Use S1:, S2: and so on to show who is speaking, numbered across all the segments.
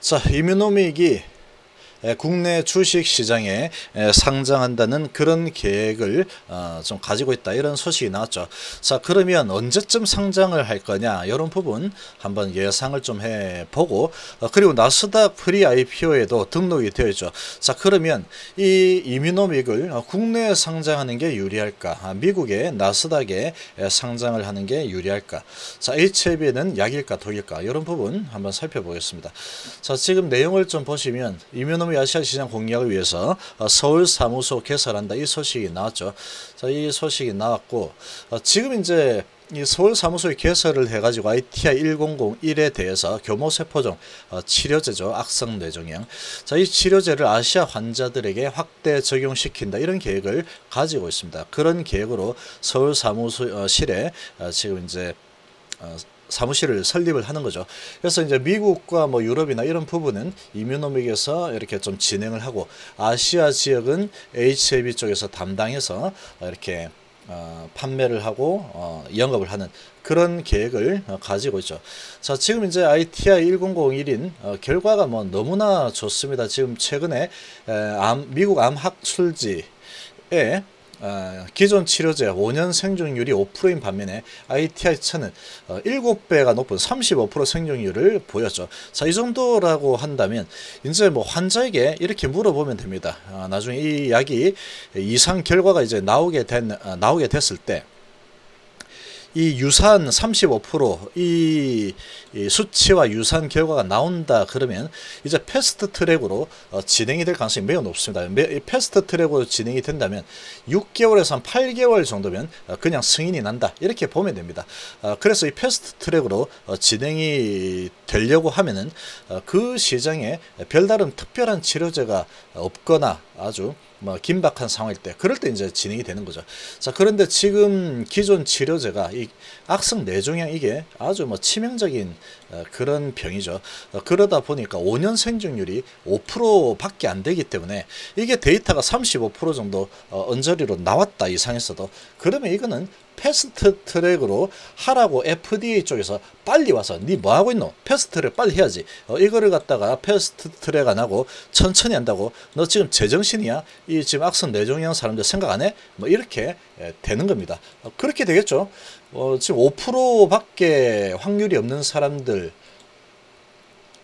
S1: 자, 이뮤노믹이 국내 주식시장에 상장한다는 그런 계획을 좀 가지고 있다, 이런 소식이 나왔죠. 자, 그러면 언제쯤 상장을 할 거냐, 이런 부분 한번 예상을 좀 해보고, 그리고 나스닥 프리 IPO에도 등록이 되어 있죠. 자, 그러면 이 이뮤노믹을 국내에 상장하는 게 유리할까, 미국의 나스닥에 상장을 하는 게 유리할까, 자, HLB는 약일까 독일까, 이런 부분 한번 살펴보겠습니다. 자, 지금 내용을 좀 보시면 이뮤노믹 아시아 시장 공략을 위해서 서울 사무소 개설한다, 이 소식이 나왔죠. 자, 이 소식이 나왔고, 지금 이제 이 서울 사무소에 개설을 해가지고 ITI 1001에 대해서 교모세포종 치료제죠. 악성 뇌종양. 자, 이 치료제를 아시아 환자들에게 확대 적용시킨다, 이런 계획을 가지고 있습니다. 그런 계획으로 서울 사무실에 지금 이제 사무실을 설립을 하는 거죠. 그래서 이제 미국과 뭐 유럽이나 이런 부분은 이뮤노믹에서 이렇게 좀 진행을 하고, 아시아 지역은 HLB 쪽에서 담당해서 이렇게 판매를 하고 영업을 하는 그런 계획을 가지고 있죠. 자, 지금 이제 ITI 1001인 결과가 뭐 너무나 좋습니다. 지금 최근에 미국 암학술지에 기존 치료제 5년 생존율이 5%인 반면에 ITI 1000은 7배가 높은 35% 생존율을 보였죠. 자, 이 정도라고 한다면 이제 뭐 환자에게 이렇게 물어보면 됩니다. 나중에 이 약이 이상 결과가 이제 나오게 됐을 때, 이 유사한 35% 수치와 유사한 결과가 나온다 그러면 이제 패스트 트랙으로 진행이 될 가능성이 매우 높습니다. 패스트 트랙으로 진행이 된다면 6개월에서 한 8개월 정도면 그냥 승인이 난다, 이렇게 보면 됩니다. 그래서 이 패스트 트랙으로 진행이 되려고 하면은 그 시장에 별다른 특별한 치료제가 없거나 아주 뭐 긴박한 상황일 때, 그럴 때 이제 진행이 되는 거죠. 자, 그런데 지금 기존 치료제가 이 악성 뇌종양, 이게 아주 뭐 치명적인 그런 병이죠. 그러다 보니까 5년 생존율이 5%밖에 안 되기 때문에 이게 데이터가 35% 정도 언저리로 나왔다, 이상했어도, 그러면 이거는 패스트 트랙으로 하라고 FDA 쪽에서 빨리 와서 니 뭐 하고 있노? 패스트 트랙 빨리 해야지. 이거를 갖다가 패스트 트랙 안 하고 천천히 한다고, 너 지금 제정신이야? 이 지금 악성 뇌종양 사람들 생각 안 해? 뭐 이렇게 되는 겁니다. 그렇게 되겠죠. 지금 5%밖에 확률이 없는 사람들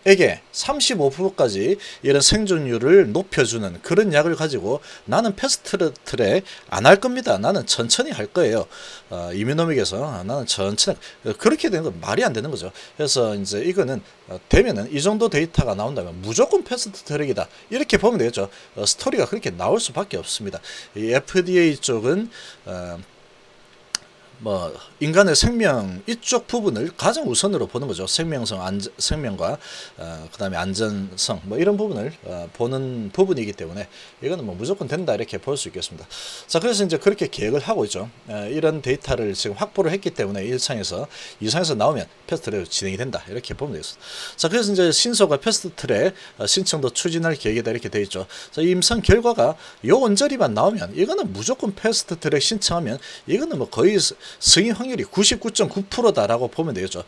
S1: 에게 35%까지 이런 생존율을 높여주는 그런 약을 가지고 나는 패스트 트랙 안 할 겁니다. 나는 천천히 할 거예요. 이뮤노믹에서 나는 천천히, 그렇게 되는 건 말이 안 되는 거죠. 그래서 이제 이거는 되면은 이 정도 데이터가 나온다면 무조건 패스트 트랙이다, 이렇게 보면 되겠죠. 스토리가 그렇게 나올 수밖에 없습니다. 이 FDA 쪽은 뭐 인간의 생명 이쪽 부분을 가장 우선으로 보는 거죠. 생명과 그다음에 안전성, 뭐 이런 부분을 보는 부분이기 때문에 이거는 뭐 무조건 된다, 이렇게 볼 수 있겠습니다. 자, 그래서 이제 그렇게 계획을 하고 있죠. 이런 데이터를 지금 확보를 했기 때문에 1상에서 2상에서 나오면 패스트 트랙 진행이 된다, 이렇게 보면 되겠습니다. 자, 그래서 이제 신소가 패스트 트랙 신청도 추진할 계획이다, 이렇게 되어 있죠. 자, 임상 결과가 요 언저리만 나오면 이거는 무조건 패스트 트랙 신청하면 이거는 뭐 거의 승인 확률이 99.9%다라고 보면 되겠죠.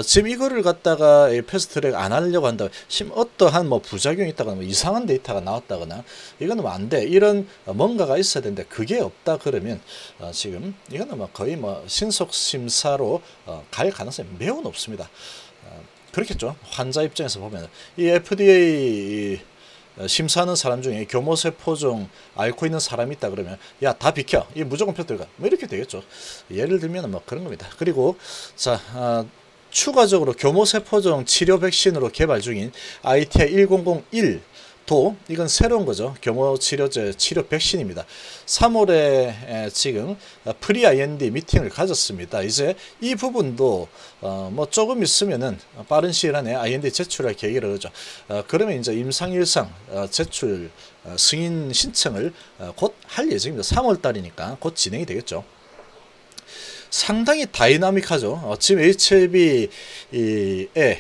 S1: 지금 이거를 갖다가 패스트트랙 안 하려고 한다면 어떠한 뭐 부작용이 있다거나 뭐 이상한 데이터가 나왔다거나 이거는 뭐 안 돼, 이런 뭔가가 있어야 되는데 그게 없다 그러면 지금 이거는 뭐 거의 뭐 신속 심사로 갈 가능성이 매우 높습니다. 그렇겠죠. 환자 입장에서 보면 이 FDA 심사하는 사람 중에 교모세포종 앓고 있는 사람이 있다 그러면 야, 다 비켜, 이 무조건 패스트가, 뭐 이렇게 되겠죠. 예를 들면 뭐 그런 겁니다. 그리고 자, 추가적으로 교모세포종 치료 백신으로 개발 중인 ITI 1001 도 이건 새로운 거죠. 교모 치료제 치료 백신입니다. 3월에 지금 프리 IND 미팅을 가졌습니다. 이제 이 부분도 뭐 조금 있으면은 빠른 시일 안에 IND 제출할 계획을 하죠. 그러면 이제 임상일상 제출 승인 신청을 곧 할 예정입니다. 3월 달이니까 곧 진행이 되겠죠. 상당히 다이나믹하죠. 지금 HLB의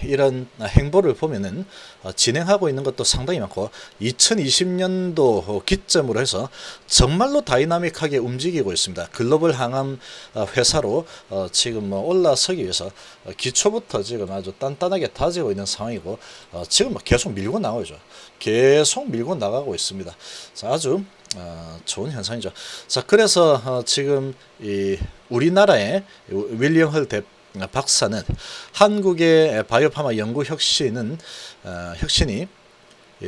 S1: 이런 행보를 보면은 진행하고 있는 것도 상당히 많고 2020년도 기점으로 해서 정말로 다이나믹하게 움직이고 있습니다. 글로벌 항암 회사로 지금 뭐 올라서기 위해서 기초부터 지금 아주 단단하게 다지고 있는 상황이고 지금 계속 밀고 나가죠. 계속 밀고 나가고 있습니다. 자, 아주 좋은 현상이죠. 자, 그래서 지금 이 우리나라의 윌리엄 헐 박사는 한국의 바이오파마 연구 혁신이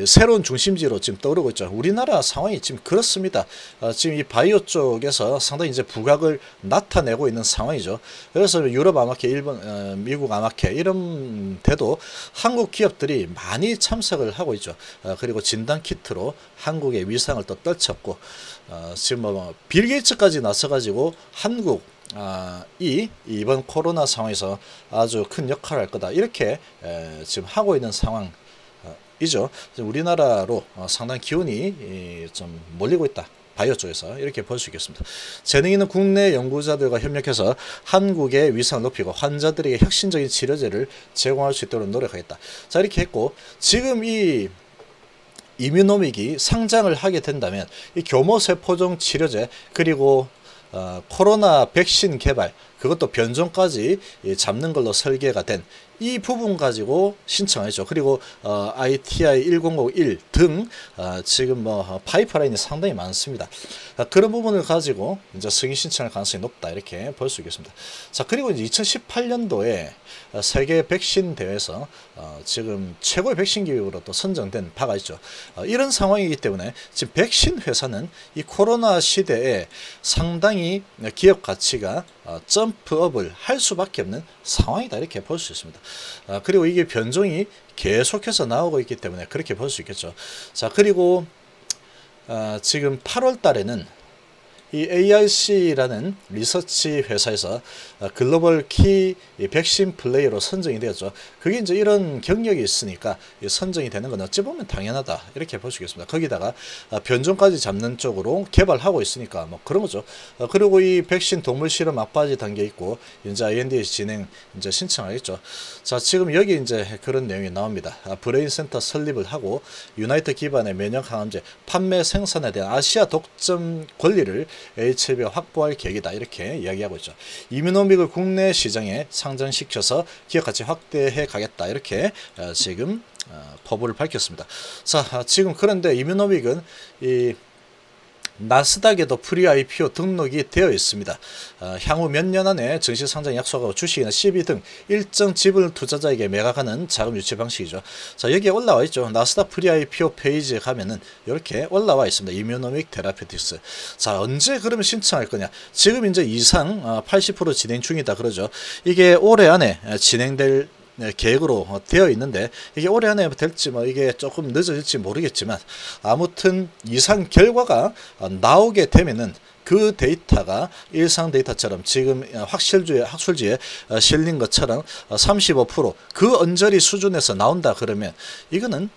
S1: 새로운 중심지로 지금 떠오르고 있죠. 우리나라 상황이 지금 그렇습니다. 지금 이 바이오 쪽에서 상당히 이제 부각을 나타내고 있는 상황이죠. 그래서 유럽 아마케, 일본, 미국 아마케 이런 데도 한국 기업들이 많이 참석을 하고 있죠. 그리고 진단 키트로 한국의 위상을 또 떨쳤고, 지금 뭐 빌 게이츠까지 나서가지고 한국 이번 코로나 상황에서 아주 큰 역할을 할 거다 이렇게 지금 하고 있는 상황. 이죠. 우리나라로 상당히 기운이 좀 몰리고 있다. 바이오 쪽에서 이렇게 볼 수 있겠습니다. 재능 있는 국내 연구자들과 협력해서 한국의 위상을 높이고 환자들에게 혁신적인 치료제를 제공할 수 있도록 노력하겠다. 자, 이렇게 했고 지금 이 이뮤노믹이 상장을 하게 된다면 이 교모세포종 치료제 그리고 코로나 백신 개발 그것도 변종까지 잡는 걸로 설계가 된 이 부분 가지고 신청했죠. 그리고 ITI 1001 등 지금 뭐 파이프라인이 상당히 많습니다. 그런 부분을 가지고 이제 승인 신청할 가능성이 높다 이렇게 볼 수 있겠습니다. 자, 그리고 이제 2018년도에 세계 백신 대회에서 지금 최고의 백신 기업으로 또 선정된 바가 있죠. 이런 상황이기 때문에 지금 백신 회사는 이 코로나 시대에 상당히 기업 가치가 점프업을 할 수밖에 없는 상황이다 이렇게 볼 수 있습니다. 그리고 이게 변종이 계속해서 나오고 있기 때문에 그렇게 볼 수 있겠죠. 자, 그리고 지금 8월 달에는 이 ARC라는 리서치 회사에서 글로벌 키 백신 플레이어로 선정이 되었죠. 그게 이제 이런 경력이 있으니까 선정이 되는 건 어찌 보면 당연하다 이렇게 볼 수 있겠습니다. 거기다가 변종까지 잡는 쪽으로 개발하고 있으니까 뭐 그런 거죠. 그리고 이 백신 동물 실험 막바지 단계에 있고 이제 IND 진행 이제 신청하겠죠. 자, 지금 여기 이제 그런 내용이 나옵니다. 브레인 센터 설립을 하고 유나이트 기반의 면역 항암제 판매 생산에 대한 아시아 독점 권리를 HLB가 확보할 계획이다 이렇게 이야기하고 있죠. 이뮤노믹을 국내 시장에 상장시켜서 기업 가치 확대해 가겠다 이렇게 지금 포부를 밝혔습니다. 자, 지금 그런데 이뮤노믹은 이 나스닥에도 프리-IPO 등록이 되어 있습니다. 향후 몇 년 안에 증시 상장 약속하고 주식이나 CB 등 일정 지분 투자자에게 매각하는 자금 유치 방식이죠. 자, 여기에 올라와 있죠. 나스닥 프리-IPO 페이지에 가면은 이렇게 올라와 있습니다. 이뮤노믹 테라피틱스. 자, 언제 그러면 신청할 거냐? 지금 이제 이상 80% 진행 중이다 그러죠. 이게 올해 안에 진행될 계획으로 되어 있는데 이게 올해 안에 될지 뭐 이게 조금 늦어질지 모르겠지만 아무튼 이상 결과가 나오게 되면은 그 데이터가 일상 데이터처럼 지금 학술지에 실린 것처럼 35%그 언저리 수준에서 나온다 그러면 이거는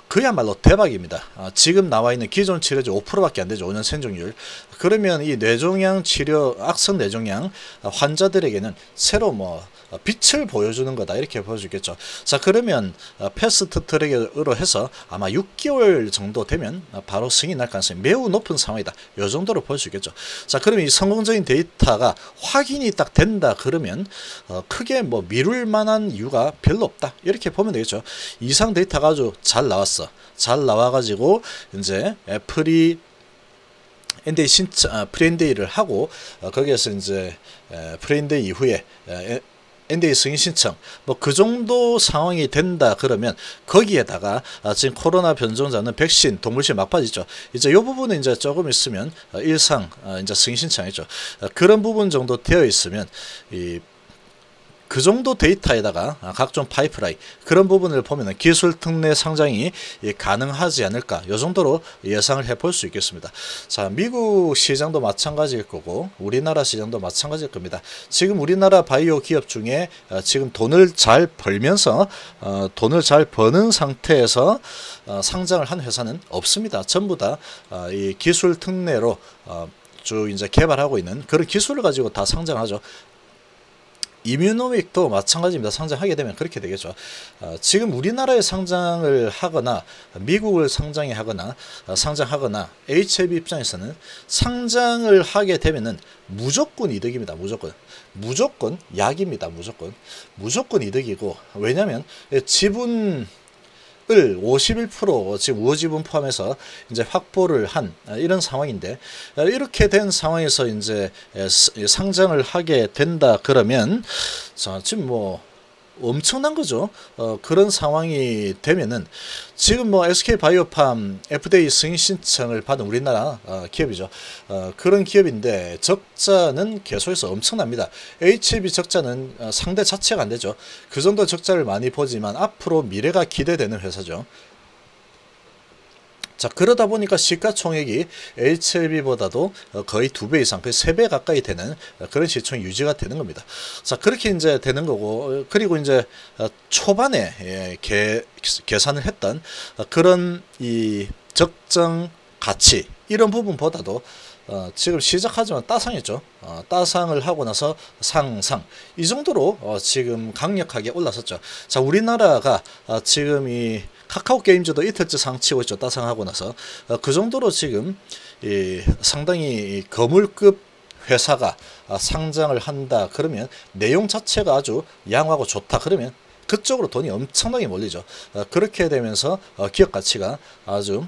S1: 그야말로 대박입니다. 지금 나와 있는 기존 치료제 5%밖에 안 되죠. 5년 생존율. 그러면 이 뇌종양 치료, 악성 뇌종양 환자들에게는 새로 뭐 빛을 보여주는 거다 이렇게 볼 수 있겠죠. 자, 그러면 패스트 트랙으로 해서 아마 6개월 정도 되면 바로 승인할 가능성이 매우 높은 상황이다. 이 정도로 볼 수 있겠죠. 자, 그러면 이 성공적인 데이터가 확인이 딱 된다 그러면 크게 뭐 미룰 만한 이유가 별로 없다 이렇게 보면 되겠죠. 이상 데이터가 아주 잘 나왔어. 잘 나와가지고 이제 프리-NDA를 하고 거기에서 이제 프리-NDA 이후에 NDA 승인 신청 뭐 그 정도 상황이 된다 그러면 거기에다가 지금 코로나 변종 잡는 백신 동물실 막바지죠. 이제 이 부분은 이제 조금 있으면 일상 이제 승인 신청이죠. 그런 부분 정도 되어 있으면 그 정도 데이터에다가 각종 파이프라인 그런 부분을 보면 기술 특례 상장이 가능하지 않을까 이 정도로 예상을 해볼 수 있겠습니다. 자, 미국 시장도 마찬가지일 거고 우리나라 시장도 마찬가지일 겁니다. 지금 우리나라 바이오 기업 중에 지금 돈을 잘 벌면서 돈을 잘 버는 상태에서 상장을 한 회사는 없습니다. 전부 다 이 기술 특례로 쭉 이제 개발하고 있는 그런 기술을 가지고 다 상장하죠. 이뮤노믹도 마찬가지입니다. 상장하게 되면 그렇게 되겠죠. 지금 우리나라에 상장을 하거나 미국을 상장하거나 HLB 입장에서는 상장을 하게 되면은 무조건 이득입니다. 무조건 약입니다. 무조건 이득이고, 왜냐하면 지분 을 51% 지금 우호지분 포함해서 이제 확보를 한 이런 상황인데, 이렇게 된 상황에서 이제 상장을 하게 된다 그러면, 자, 지금 뭐 엄청난 거죠. 그런 상황이 되면은 지금 뭐 SK바이오팜 FDA 승인 신청을 받은 우리나라 기업이죠. 그런 기업인데 적자는 계속해서 엄청납니다. HLB 적자는 상대 자체가 안 되죠. 그 정도 적자를 많이 보지만 앞으로 미래가 기대되는 회사죠. 자, 그러다 보니까 시가총액이 HLB보다도 거의 2배 이상, 거의 3배 가까이 되는 그런 시총이 유지가 되는 겁니다. 자, 그렇게 이제 되는 거고, 그리고 이제 초반에 계산을 했던 그런 이 적정 가치, 이런 부분보다도 지금 시작하지만 따상했죠. 따상을 하고 나서 상상, 이 정도로 지금 강력하게 올라섰죠. 자, 우리나라가 지금 이 카카오 게임즈도 이틀째 상치고 있죠. 따상하고 나서 그 정도로 지금 상당히 거물급 회사가 상장을 한다 그러면 내용 자체가 아주 양호하고 좋다 그러면 그쪽으로 돈이 엄청나게 몰리죠. 그렇게 되면서 기업 가치가 아주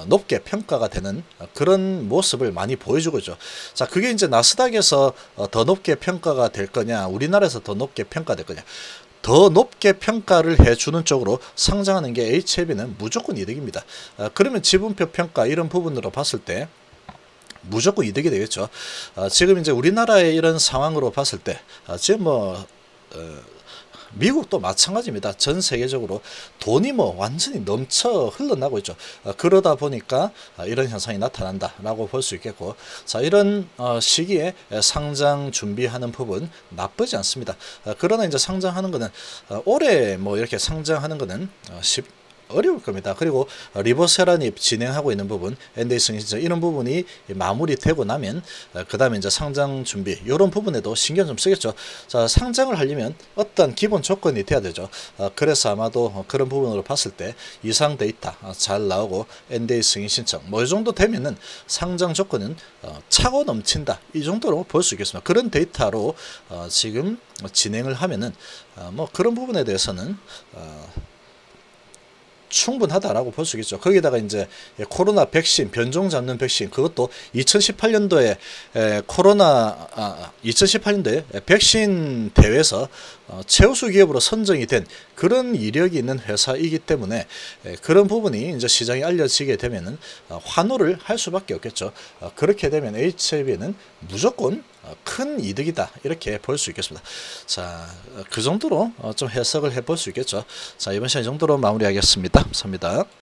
S1: 높게 평가가 되는 그런 모습을 많이 보여주고 있죠. 자, 그게 이제 나스닥에서 더 높게 평가가 될 거냐, 우리나라에서 더 높게 평가될 거냐. 더 높게 평가를 해주는 쪽으로 상장하는 게 HLB는 무조건 이득입니다. 그러면 지분표 평가 이런 부분으로 봤을 때 무조건 이득이 되겠죠. 지금 이제 우리나라의 이런 상황으로 봤을 때 지금 뭐 미국도 마찬가지입니다. 전 세계적으로 돈이 뭐 완전히 넘쳐 흘러나고 있죠. 그러다 보니까 이런 현상이 나타난다라고 볼 수 있겠고, 자, 이런 시기에 상장 준비하는 부분 나쁘지 않습니다. 그러나 이제 상장하는 거는 올해 뭐 이렇게 상장하는 거는 어려울 겁니다. 그리고 리버세란이 진행하고 있는 부분, NDA 승인 신청 이런 부분이 마무리되고 나면 그 다음에 이제 상장 준비 이런 부분에도 신경 좀 쓰겠죠. 자, 상장을 하려면 어떤 기본 조건이 돼야 되죠. 그래서 아마도 그런 부분으로 봤을 때 이상 데이터 잘 나오고 NDA 승인 신청 뭐 이 정도 되면은 상장 조건은 차고 넘친다 이 정도로 볼 수 있겠습니다. 그런 데이터로 지금 진행을 하면은 뭐 그런 부분에 대해서는 충분하다라고 볼 수 있겠죠. 거기다가 이제 코로나 백신, 변종 잡는 백신, 그것도 2018년도에 2018년도에 백신 대회에서 최우수 기업으로 선정이 된 그런 이력이 있는 회사이기 때문에 그런 부분이 이제 시장에 알려지게 되면은 환호를 할 수밖에 없겠죠. 그렇게 되면 HLB는 무조건 큰 이득이다 이렇게 볼 수 있겠습니다. 자, 그 정도로 좀 해석을 해볼 수 있겠죠. 자, 이번 시간 이 정도로 마무리하겠습니다. 감사합니다.